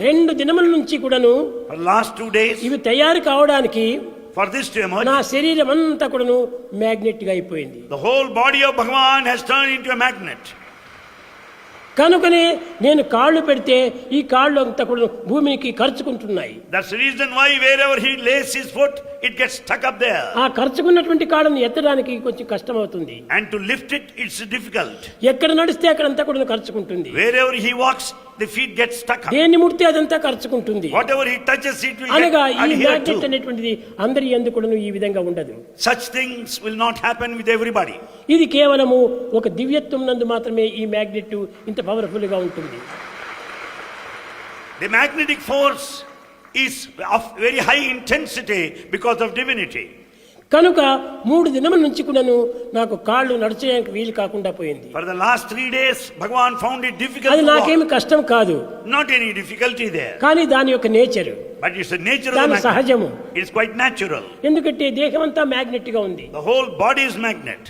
2 దినముల నుంచి కూడాను For last 2 days, ఇవి తయారు కావడానికి for this to emerge, నా శరీరం అంతా కూడాను మ్యాగ్నెట్ గా అయిపోయింది. the whole body of Bhagavan has turned into a magnet. కనుకనే నేను కాళ్ళు పెడితే ఈ కాళ్ళు అంతా కూడా భూమికి ఖర్చుకుంటున్నాయి. That's the reason why wherever he lays his foot, it gets stuck up there. ఆ ఖర్చుకున్నటువంటి కాళ్ళను ఎత్తడానికి కొంచెం కష్టం అవుతుంది. And to lift it, it's difficult. ఎక్కడ నడిస్తే అక్కడ అంతా కూడా ఖర్చుకుంటుంది. Wherever he walks, the feet get stuck up. దేన్ని ముడితే అదంతా ఖర్చుకుంటుంది. Whatever he touches, it will అనగా get ఈ adhered మ్యాగ్నెట్ to. అనేటువంటిది అందరి యందు కూడాను ఈ విధంగా ఉండదు. Such things will not happen with everybody. ఇది కేవలము ఒక దివ్యత్వం నందు మాత్రమే ఈ మ్యాగ్నెట్ ఇంత పవర్ఫుల్ గా ఉంటుంది. The magnetic force is of very high intensity because of divinity. కనుక 3 దినముల నుంచి కూడాను నాకు కాళ్ళు నడిచేయడానికి వీలు కాకుండా పోయింది. For the last 3 days, Bhagavan found it difficult అది to నాకేమి walk. కష్టం కాదు. Not any difficulty there. కానీ దాని యొక్క nature, But it's the nature of the దాని magnet. సహజము. It's quite natural. ఎందుకంటే దేహం అంతా మ్యాగ్నెట్ గా ఉంది. The whole body is magnet.